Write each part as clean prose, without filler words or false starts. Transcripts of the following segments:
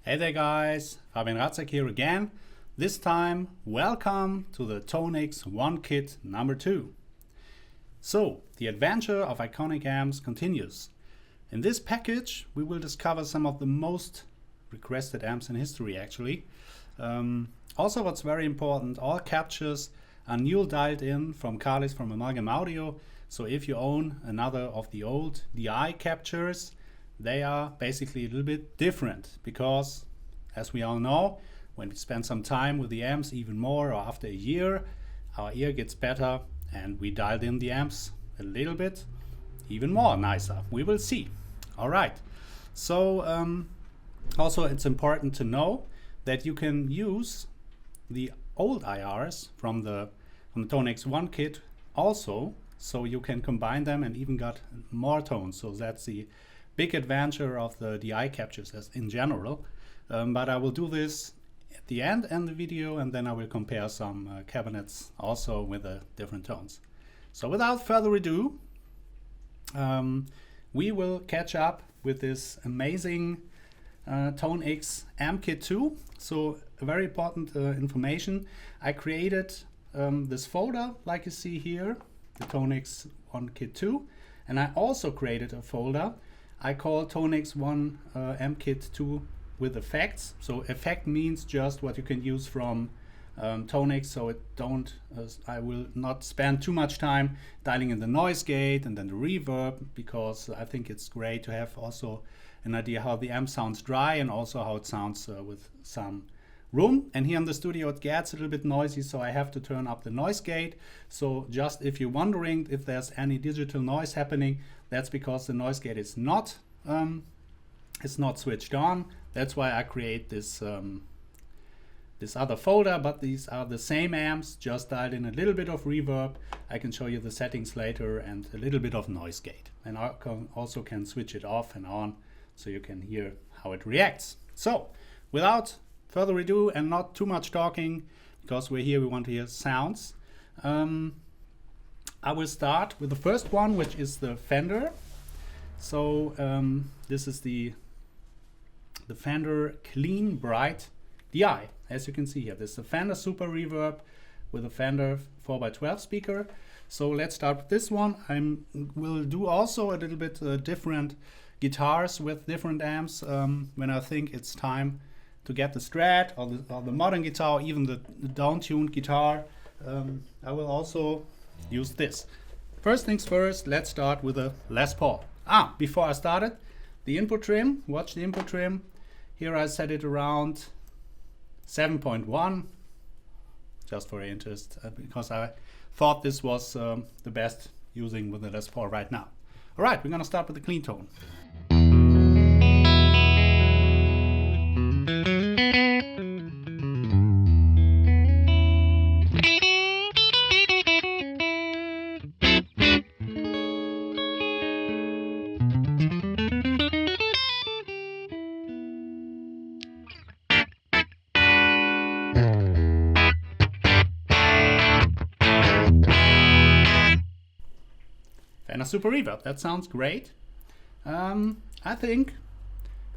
Hey there guys, TRCK here again. This time, welcome to the ToneX ONE kit number 2. So, the adventure of iconic amps continues. In this package, we will discover some of the most requested amps in history actually. Also what's very important, all captures are new dialed in from Carlis from Amalgam Audio. So if you own another of the old DI captures, they are basically a little bit different because, as we all know, when we spend some time with the amps even more or after a year, our ear gets better and we dialed in the amps a little bit even more nicer. We will see. All right. So also it's important to know that you can use the old IRs from the ToneX ONE kit also, so you can combine them and even got more tones. So that's the big adventure of the DI captures as in general, but I will do this at the end of the video, and then I will compare some cabinets also with the different tones. So without further ado, we will catch up with this amazing ToneX Amp Kit 2. So a very important information. I created this folder like you see here, the ToneX ONE Kit 2, and I also created a folder I call ToneX ONE Amp Kit 2 with effects. So effect means just what you can use from ToneX, so I will not spend too much time dialing in the noise gate and then the reverb, because I think it's great to have also an idea how the amp sounds dry and also how it sounds with some room. And here in the studio it gets a little bit noisy, so I have to turn up the noise gate. So just if you're wondering if there's any digital noise happening, that's because the noise gate is not switched on. That's why I create this this other folder, but these are the same amps, just dialed in a little bit of reverb. I can show you the settings later, and a little bit of noise gate. And I also can switch it off and on so you can hear how it reacts. So without further ado and not too much talking, because we're here, we want to hear sounds. I will start with the first one, which is the Fender. So this is the Fender Clean Bright DI. As you can see here, this is the Fender Super Reverb with a Fender 4x12 speaker. So let's start with this one. I will do also a little bit different guitars with different amps when I think it's time to get the Strat or the modern guitar, or even the down-tuned guitar. I will also use this. First things first, let's start with a Les Paul. Before I started, the input trim, watch the input trim. Here I set it around 7.1, just for your interest, because I thought this was the best using with the Les Paul right now. All right, we're gonna start with the clean tone. Fender Super Reverb, that sounds great. I think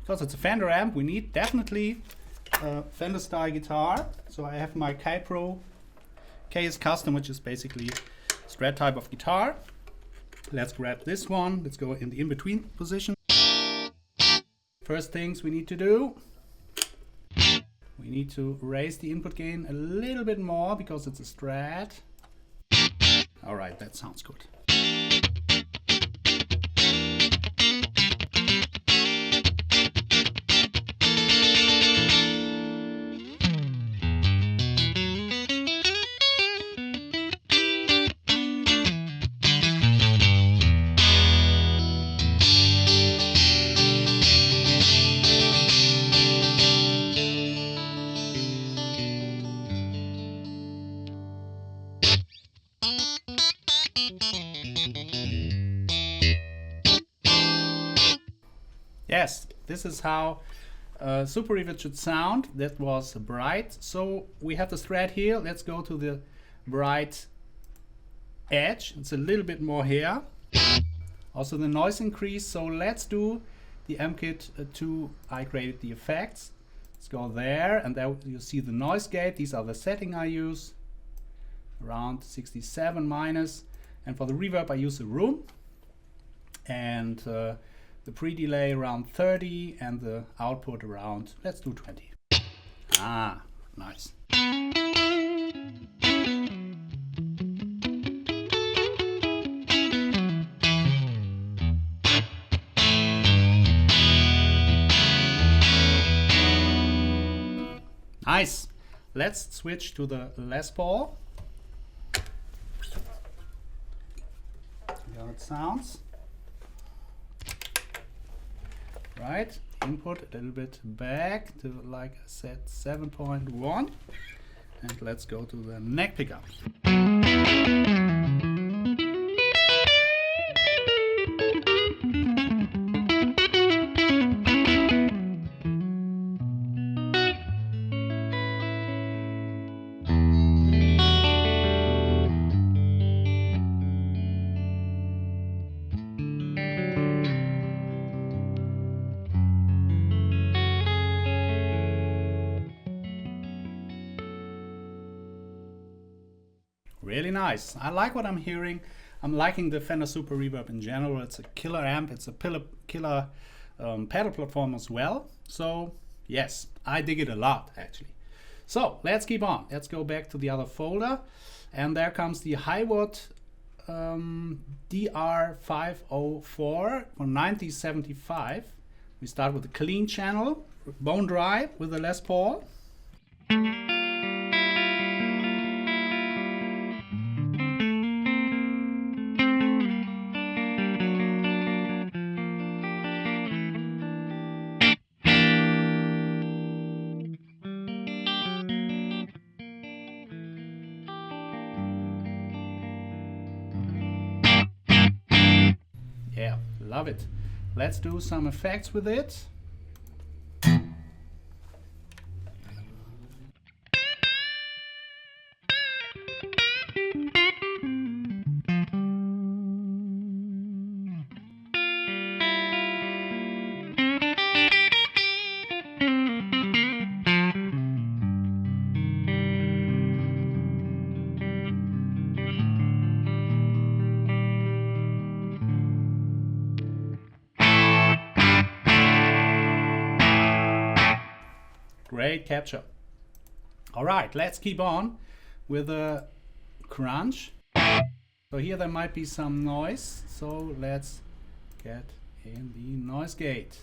because it's a Fender amp, we need definitely a Fender style guitar. So I have my K Pro KS Custom, which is basically Strat type of guitar. Let's grab this one. Let's go in the in-between position. First things we need to do, we need to raise the input gain a little bit more because it's a Strat. All right, that sounds good. Yes, this is how Super Reverb should sound. That was bright. So we have the Strat here. Let's go to the bright edge. It's a little bit more here. Also the noise increase. So let's do the AmpKit 2. I created the effects. Let's go there, and there you see the noise gate. These are the setting I use, around 67 minus. And for the reverb I use a room, and the pre-delay around 30, and the output around, let's do 20. Ah, nice. Nice. Let's switch to the Les Paul. See how it sounds. Right, input a little bit back to, like I said, 7.1. And let's go to the neck pickup. Really nice. I like what I'm hearing. I'm liking the Fender Super Reverb in general. It's a killer amp. It's a killer pedal platform as well. So yes, I dig it a lot actually. So let's keep on. Let's go back to the other folder. And there comes the HWTT DR504 from 1975. We start with a clean channel, bone dry with the Les Paul. Yeah, love it. Let's do some effects with it. Great capture. All right, let's keep on with the crunch. So here there might be some noise. So let's get in the noise gate.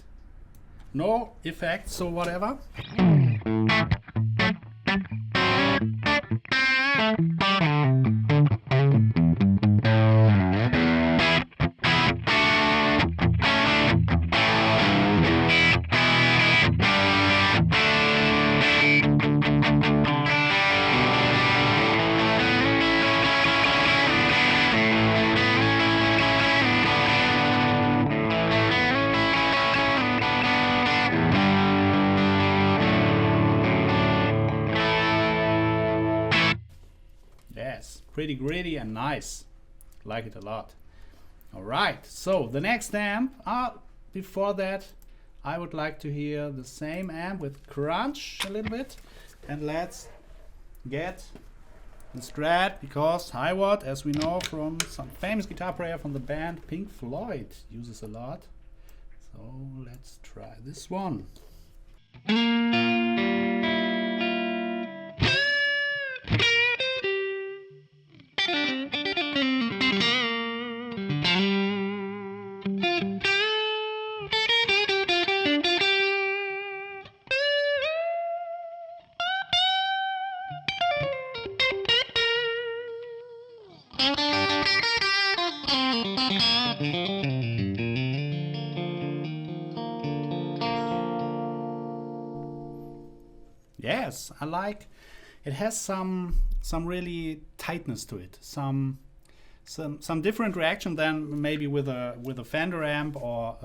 No effects or whatever. Yes, pretty gritty and nice. Like it a lot. All right, so the next amp, before that, I would like to hear the same amp with crunch a little bit. And let's get the Strat, because HWTT, as we know from some famous guitar player from the band Pink Floyd, uses a lot. So let's try this one. Yes, I like it. Has some really tightness to it. Some different reaction than maybe with a Fender amp or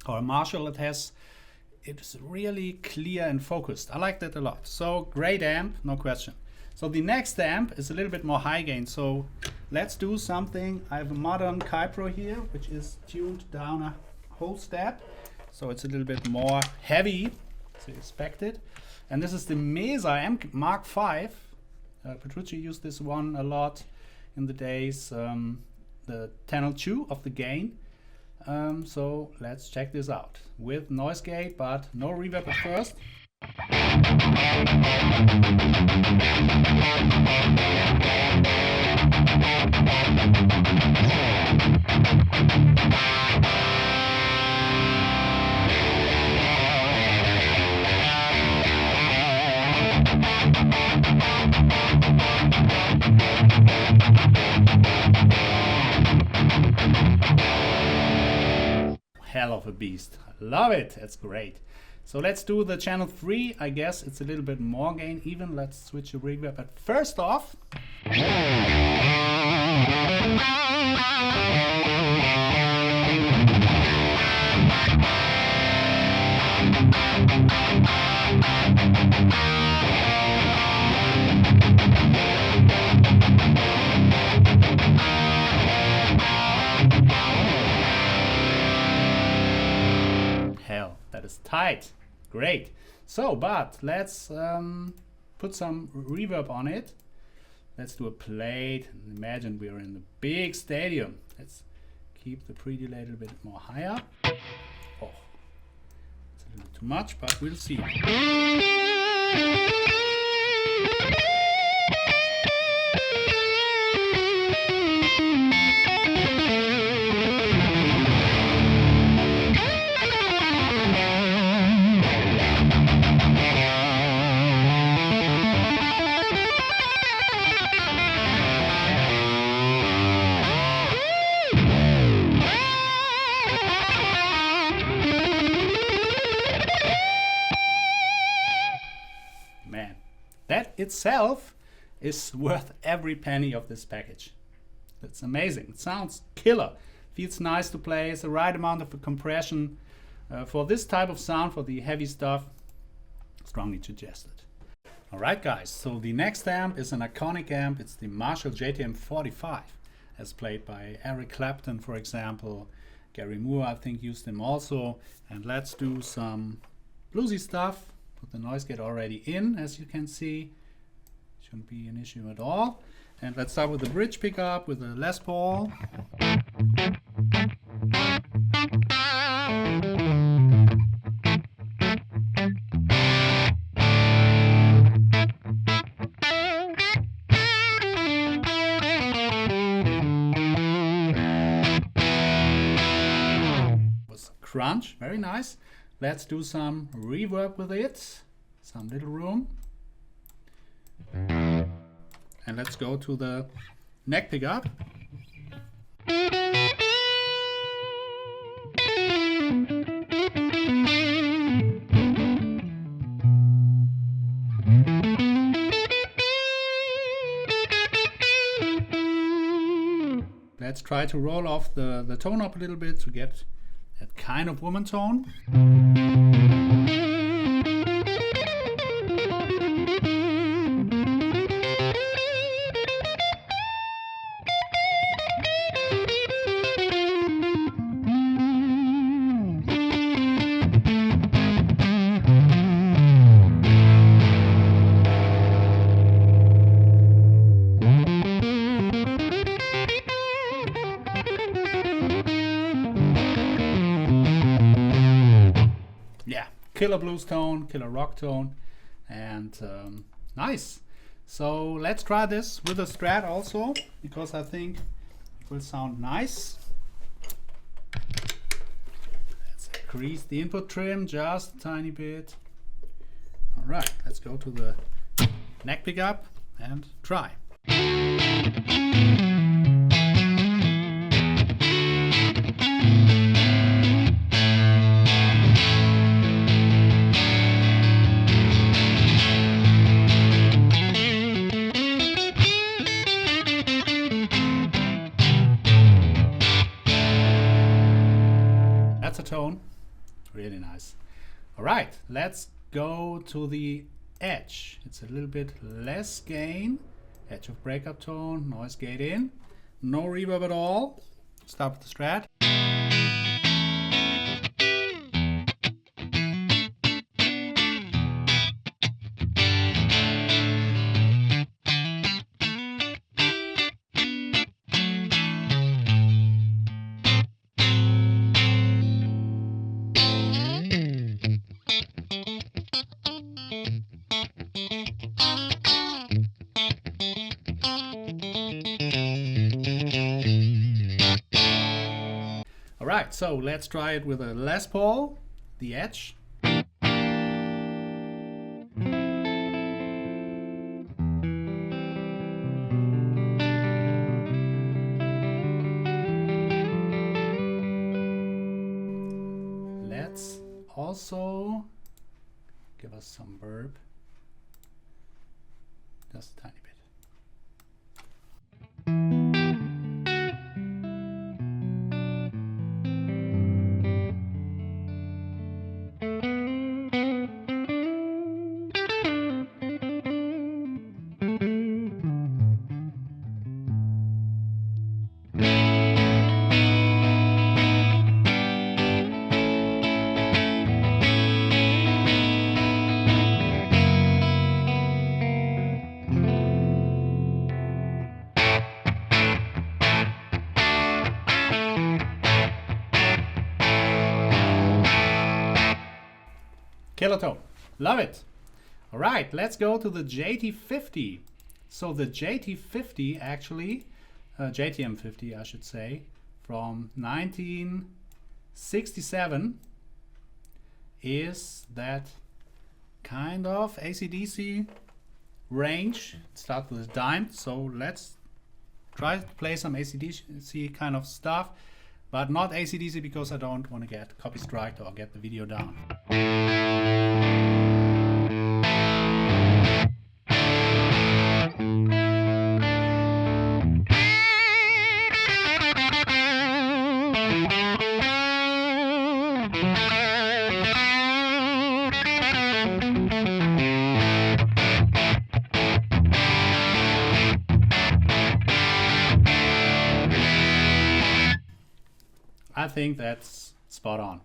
a Marshall. It's really clear and focused. I like that a lot. So great amp, no question. So the next amp is a little bit more high gain. So let's do something. I have a modern Kypro here, which is tuned down a whole step. So it's a little bit more heavy. as expected. And this is the Mesa M Mark V. Petrucci used this one a lot in the days, the channel 2 of the gain. So let's check this out with noise gate, but no reverb at first. Hell of a beast. I love it. That's great. So let's do the channel 3. I guess it's a little bit more gain even. Let's switch the reverb at first off. Hell, that is tight. Great. So, but let's put some reverb on it. Let's do a plate. Imagine we're in the big stadium. Let's keep the pre-delay a little bit more higher. Oh, it's a little too much, but we'll see. That itself is worth every penny of this package. That's amazing. It sounds killer. Feels nice to play. It's the right amount of compression. For this type of sound, for the heavy stuff, strongly suggested. Alright guys, so the next amp is an iconic amp. It's the Marshall JTM 45, as played by Eric Clapton, for example. Gary Moore, I think, used them also. And let's do some bluesy stuff. Put the noise gate already in, as you can see. Shouldn't be an issue at all. And let's start with the bridge pickup with the Les Paul. Was crunch, very nice. Let's do some reverb with it, some little room. And let's go to the neck pickup. Let's try to roll off the tone up a little bit to get that kind of woman tone. Killer blues tone, killer rock tone, and nice. So let's try this with a Strat also, because I think it will sound nice. Let's increase the input trim just a tiny bit. All right, let's go to the neck pickup and try. Tone, really nice. All right, let's go to the edge. It's a little bit less gain, edge of breakup tone, noise gate in, no reverb at all. Start with the Strat. Alright, so let's try it with a Les Paul, the Edge. Let's also give us some verb, just a tiny bit. Killer tone. Love it. All right, let's go to the JT50. So the JT50 actually, JTM50 I should say, from 1967 is that kind of AC/DC range. Start with a dime. So let's try to play some AC/DC kind of stuff, but not AC/DC because I don't want to get copy striked or get the video down. I think that's spot on.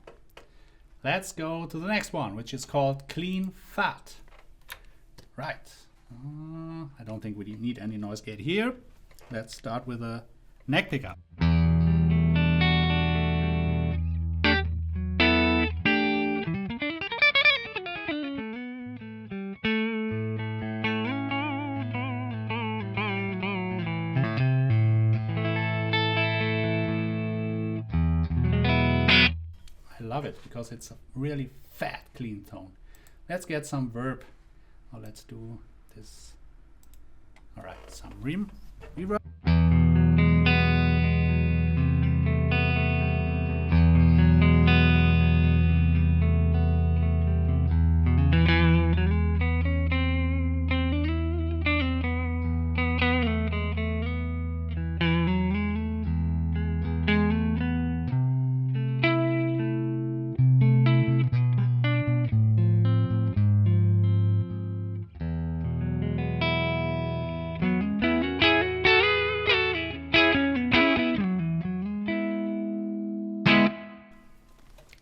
Let's go to the next one, which is called Clean Fat. Right. I don't think we need any noise gate here. Let's start with a neck pickup. Love it because it's a really fat clean tone. Let's get some verb. Oh, let's do this. All right, some reverb.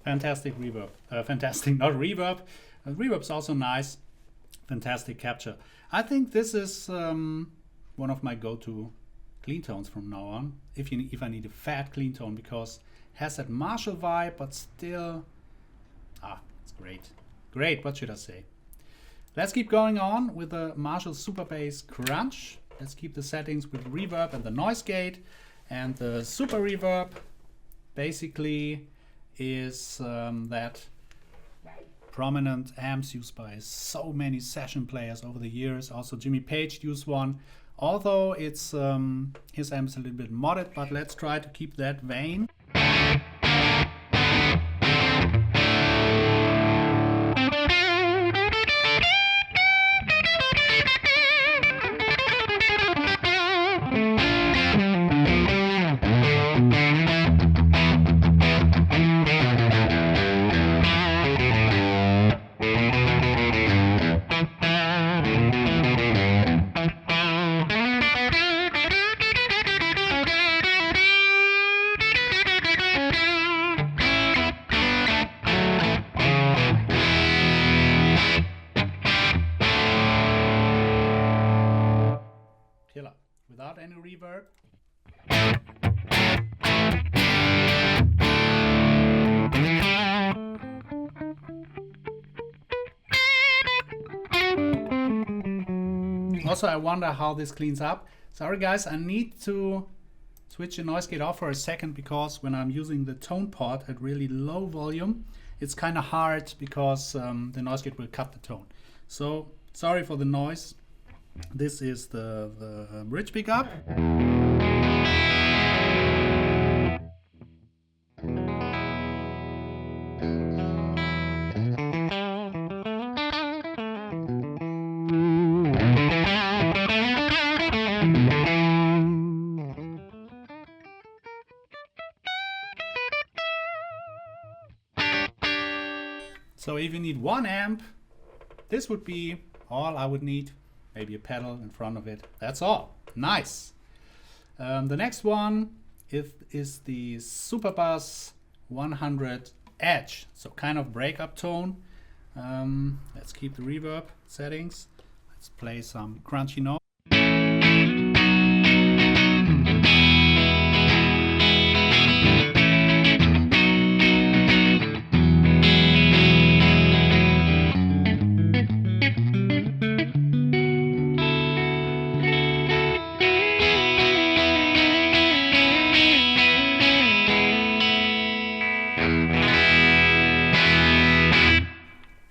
Fantastic reverb. Fantastic, not reverb. Reverb's also nice. Fantastic capture. I think this is one of my go-to clean tones from now on. If I need a fat clean tone, because it has that Marshall vibe, but still, it's great. Great. What should I say? Let's keep going on with the Marshall Super Bass Crunch. Let's keep the settings with reverb and the noise gate, and the super reverb basically is that prominent amps used by so many session players over the years. Also Jimmy Page used one, although it's his amp's a little bit modded, but let's try to keep that vein. Without any reverb. Also, I wonder how this cleans up. Sorry guys, I need to switch the noise gate off for a second, because when I'm using the tone pot at really low volume, it's kind of hard because the noise gate will cut the tone. So sorry for the noise. This is the bridge pickup. So if you need one amp, this would be all I would need. Maybe a pedal in front of it. That's all. Nice. The next one is the Superbass 100 Edge. So kind of breakup tone. Let's keep the reverb settings. Let's play some crunchy notes.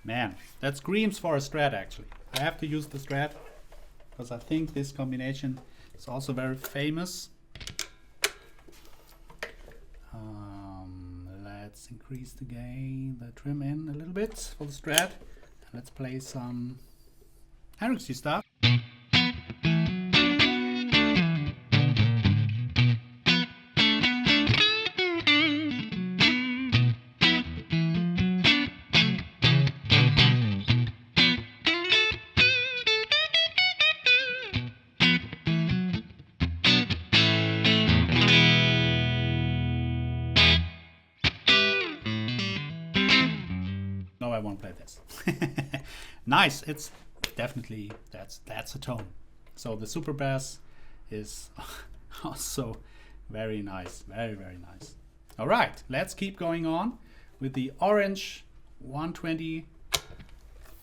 Man, that screams for a Strat actually. I have to use the Strat because I think this combination is also very famous. Let's increase the gain, the trim in a little bit for the Strat. And let's play some Hendrixy stuff. No, I won't play this. Nice. It's definitely that's a tone. So the Superbass is also very nice, very nice. All right, let's keep going on with the Orange 120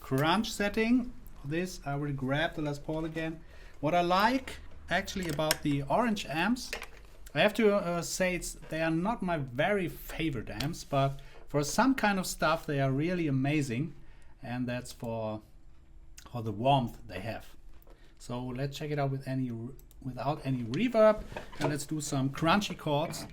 crunch setting. For this, I will grab the Les Paul again. What I like actually about the Orange amps, I have to say they are not my very favorite amps, but for some kind of stuff they are really amazing, and that's for the warmth they have. So let's check it out without any reverb, and let's do some crunchy chords.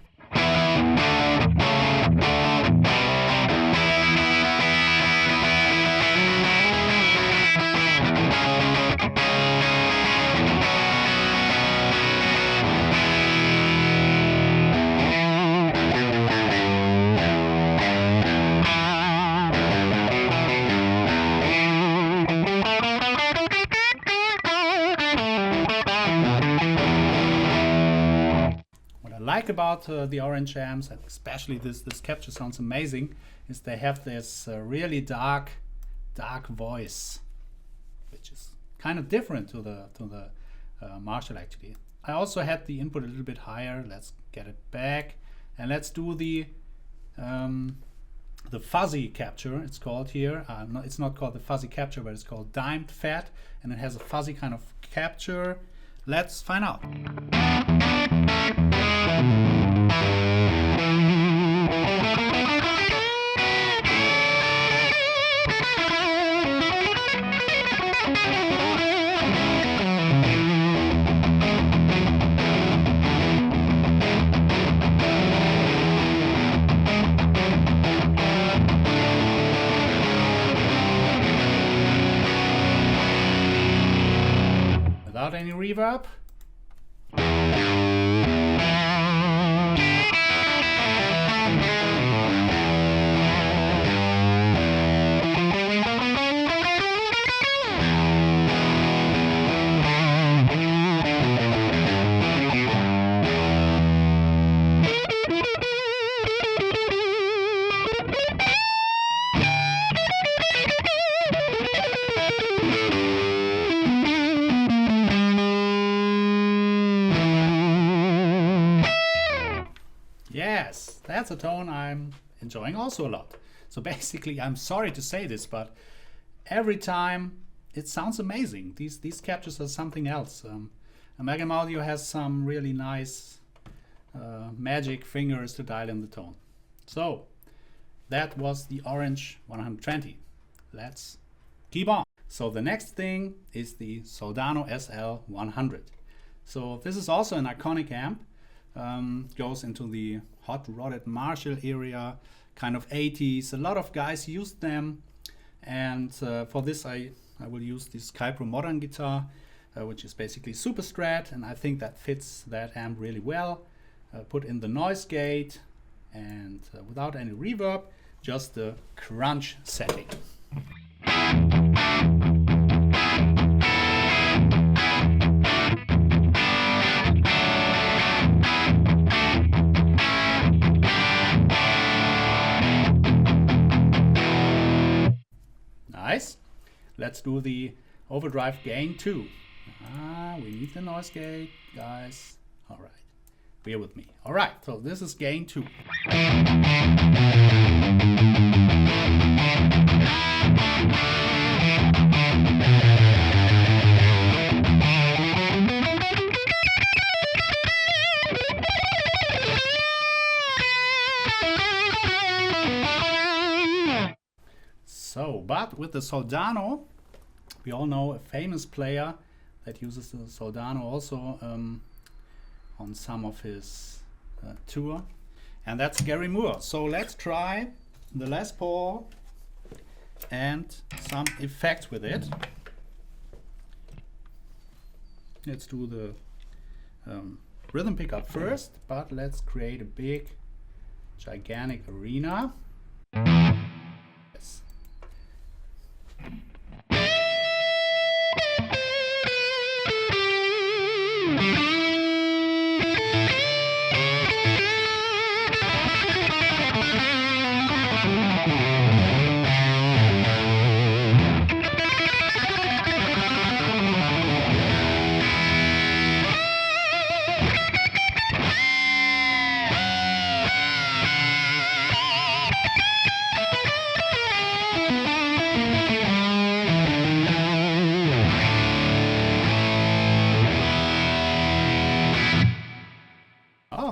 Like about the Orange amps, and especially this capture sounds amazing, is they have this really dark voice, which is kind of different to the Marshall actually. I also had the input a little bit higher. Let's get it back, and let's do the fuzzy capture. It's called here. No, it's not called the fuzzy capture, but it's called dimed fat, and it has a fuzzy kind of capture. Let's find out. Without any reverb. Yes, that's a tone I'm enjoying also a lot. So basically, I'm sorry to say this, but every time it sounds amazing. These captures are something else. Amalgam Audio has some really nice magic fingers to dial in the tone. So that was the Orange 120. Let's keep on. So the next thing is the Soldano SL100. So this is also an iconic amp. Goes into the hot rodded Marshall area, kind of 80s. A lot of guys used them, and for this I will use this Kypro modern guitar, which is basically super strat, and I think that fits that amp really well. Put in the noise gate, and without any reverb, just the crunch setting. Nice. Let's do the overdrive gain 2. We need the noise gate, guys. All right, bear with me. All right, so this is gain 2. So, but with the Soldano, we all know a famous player that uses the Soldano also on some of his tour, and that's Gary Moore. So let's try the Les Paul and some effects with it. Let's do the rhythm pickup first, but let's create a big, gigantic arena. Yes.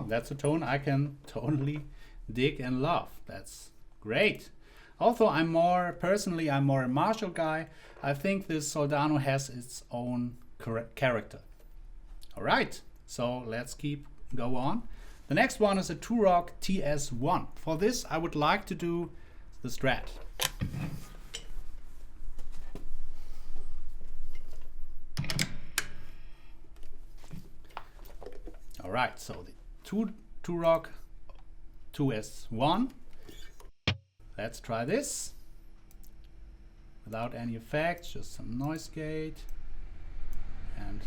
That's a tone I can totally dig and love. That's great. Although I'm more a Marshall guy, I think this Soldano has its own character. All right, so let's go on. The next one is a TRCK TS1. For this, I would like to do the Strat. All right, so the TRCK TS1. Let's try this without any effects, just some noise gate, and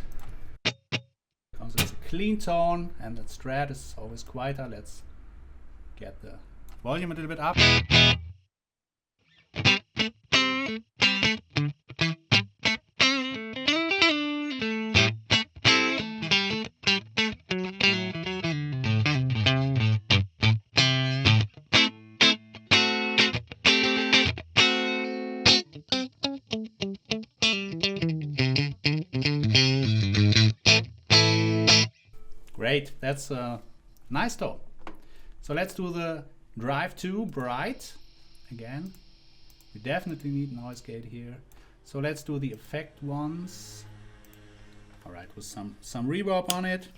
because it's a clean tone and the Strat is always quieter, let's get the volume a little bit up. Great, that's a nice tone. So let's do the drive 2 bright. Again, we definitely need noise gate here. So let's do the effect ones. All right, with some reverb on it.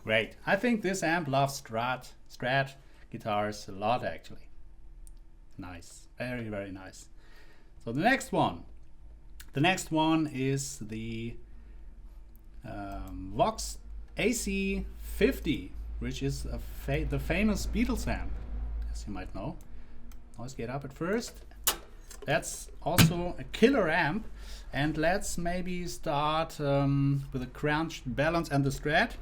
Great. I think this amp loves Strat guitars a lot, actually. Nice. Very, very nice. So the next one is the Vox AC50, which is the famous Beatles amp, as you might know. Noise gate up at first. That's also a killer amp. And let's maybe start with a crunched balance and the Strat.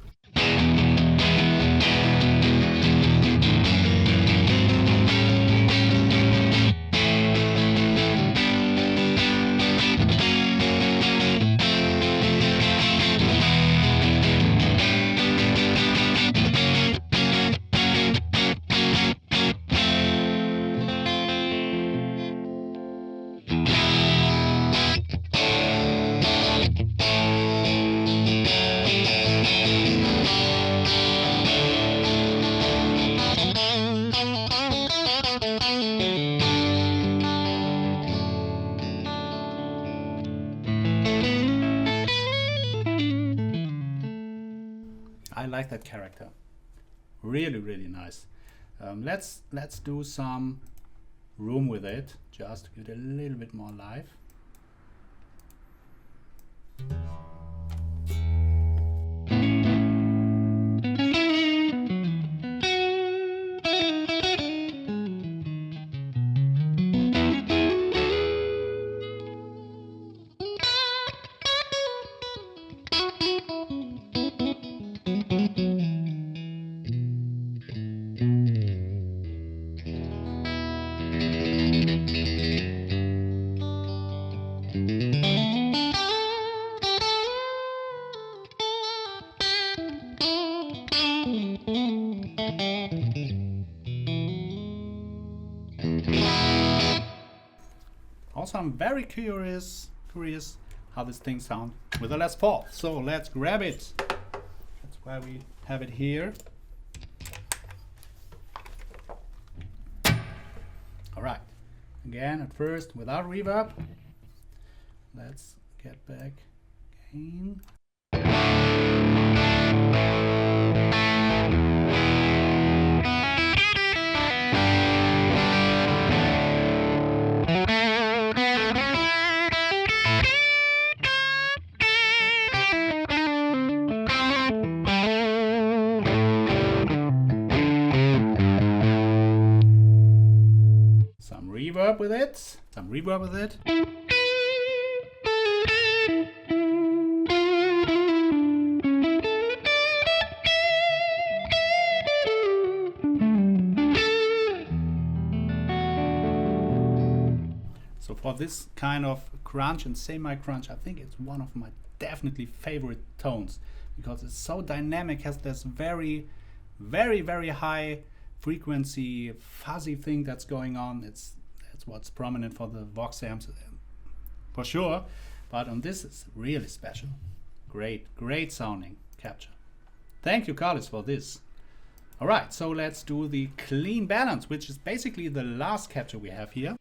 I like that character. Really, really nice. Let's do some room with it, just to give it a little bit more life. Also, I'm very curious how this thing sounds with a Les Paul. So let's grab it. That's why we have it here. All right. Again, at first, without reverb. Let's get back gain. Reverb with it, some reverb with it. So for this kind of crunch and semi-crunch, I think it's one of my definitely favorite tones, because it's so dynamic, has this very, very, very high frequency, fuzzy thing that's going on. That's what's prominent for the Vox amps, for sure. But on this, it's really special. Great sounding capture. Thank you, Carlos, for this. All right, so let's do the clean balance, which is basically the last capture we have here.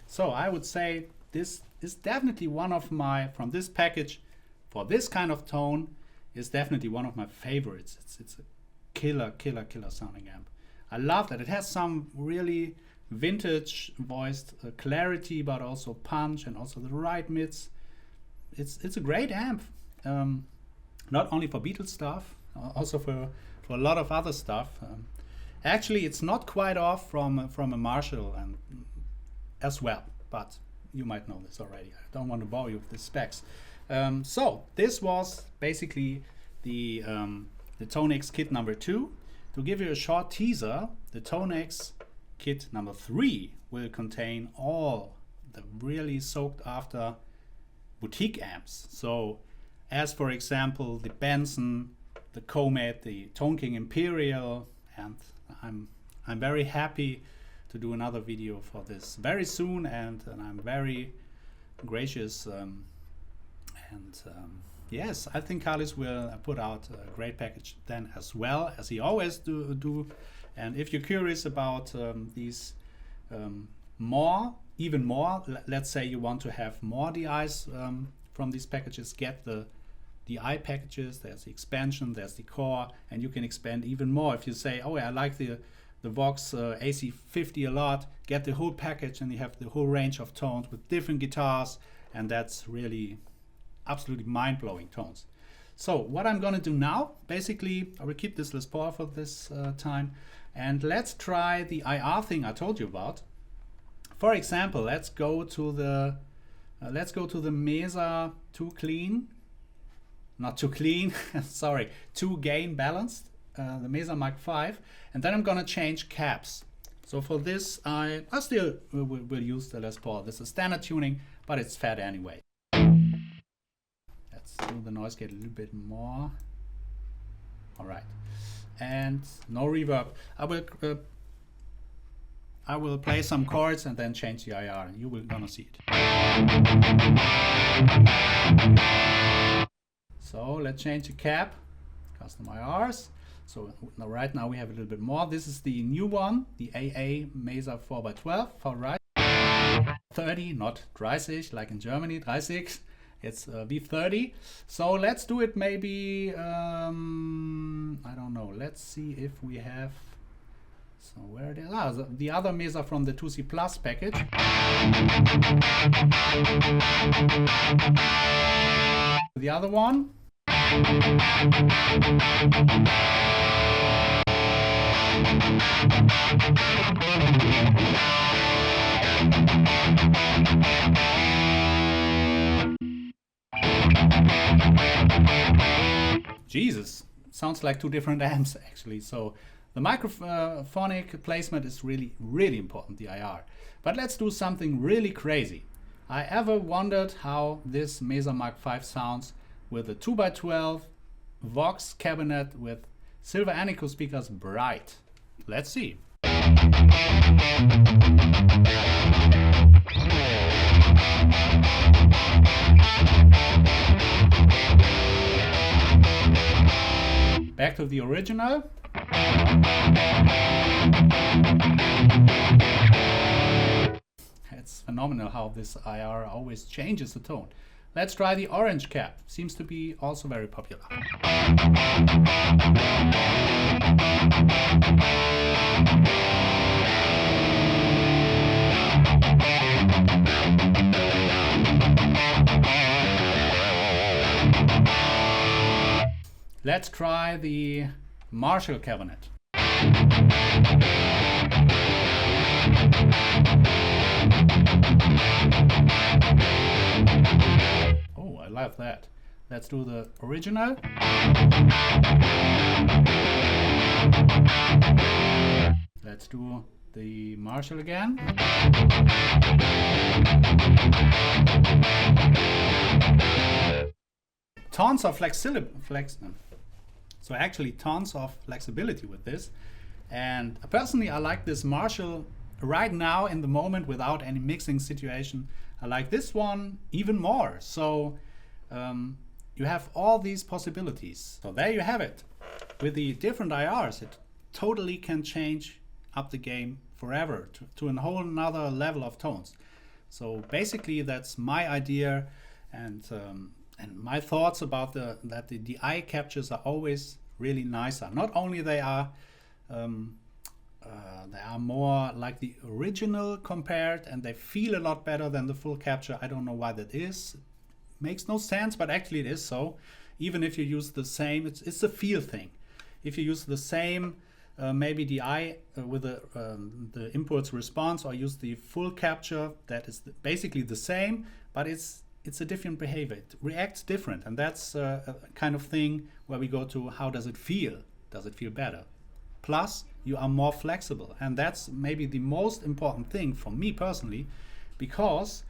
So I would say this is definitely one of my, from this package, for this kind of tone, is definitely one of my favorites. It's a killer sounding amp. I love that. It has some really vintage voiced clarity, but also punch and also the right mids. It's a great amp, not only for Beatles stuff, also for a lot of other stuff. Actually, it's not quite off from a Marshall and as well, but you might know this already. I don't want to bore you with the specs. So this was basically the ToneX kit number 2. To give you a short teaser, the ToneX kit number 3 will contain all the really soaked after boutique amps. So as for example, the Benson, the Comet, the Tone King Imperial, and I'm very happy to do another video for this very soon, and I'm very gracious. Yes, I think Carlos will put out a great package then as well, as he always do. And if you're curious about these even more, let's say you want to have more DIs from these packages, get the DI packages. There's the expansion, there's the core, and you can expand even more. If you say, oh, I like the Vox AC50 a lot, get the whole package and you have the whole range of tones with different guitars, and that's really absolutely mind-blowing tones. So what I'm going to do now, basically, I will keep this Les Paul for this time, and let's try the IR thing I told you about. For example, let's go to the Let's go to the Mesa not too clean, sorry, too gain balanced, the Mesa Mark 5, and then I'm gonna change caps. So for this, I still will use the Les Paul. This is standard tuning, but it's fat anyway. Let's do the noise gate a little bit more. All right, and no reverb. I will play some chords and then change the IR, and you will gonna see it. So let's change the cap, custom IRs. So right now we have a little bit more. This is the new one, the AA Mesa 4x12 for right. 30, not 30 like in Germany, 30. It's V30. So let's do it maybe, I don't know. Let's see if we have, so where it is. The other Mesa from the 2C Plus package. The other one. Jesus, sounds like two different amps actually. So the microphonic placement is really, really important, the IR. But let's do something really crazy. I ever wondered how this Mesa Mark 5 sounds with a 2x12 Vox cabinet with silver anecho speakers bright. Let's see. Back to the original. It's phenomenal how this IR always changes the tone. Let's try the orange cap. Seems to be also very popular. Let's try the Marshall cabinet. Oh, I love that. Let's do the original. Let's do the Marshall again. Tons of so actually tons of flexibility with this. And personally, I like this Marshall right now in the moment without any mixing situation. I like this one even more. So you have all these possibilities. So there you have it. With the different IRs, it totally can change up the game forever to a whole nother level of tones. So basically that's my idea, and my thoughts about that the DI captures are always really nicer. Not only they are more like the original compared, and they feel a lot better than the full capture. I don't know why that is. It makes no sense, but actually it is so. Even if you use the same, it's a feel thing. If you use the same maybe DI with the impulse response, or use the full capture, that is basically the same, but it's a different behavior. It reacts different, and that's a kind of thing where we go to how does it feel? Does it feel better? Plus, you are more flexible, and that's maybe the most important thing for me personally, because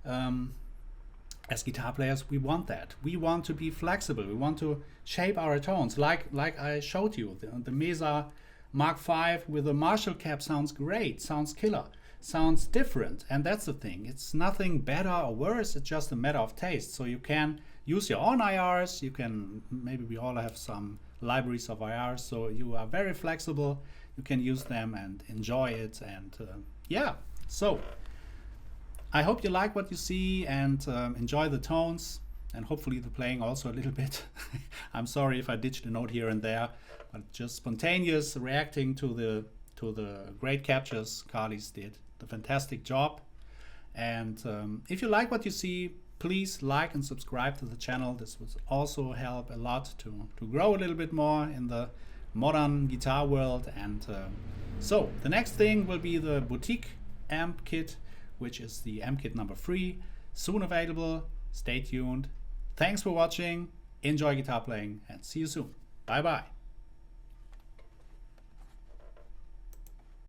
as guitar players, we want that. We want to be flexible. We want to shape our tones, like I showed you. The Mesa Mark 5 with a Marshall cap sounds great, sounds killer, sounds different, and that's the thing. It's nothing better or worse. It's just a matter of taste. So you can use your own IRs. You can, maybe we all have some libraries of IRs, so you are very flexible. You can use them and enjoy it, and yeah. So I hope you like what you see and enjoy the tones, and hopefully the playing also a little bit. I'm sorry if I ditched a note here and there, but just spontaneous reacting to the great captures Carly's did. The fantastic job. And if you like what you see, please like and subscribe to the channel. This would also help a lot to grow a little bit more in the modern guitar world. And so the next thing will be the boutique amp kit, which is the amp kit number 3. soon available. Stay tuned. Thanks for watching. Enjoy guitar playing and see you soon. Bye bye.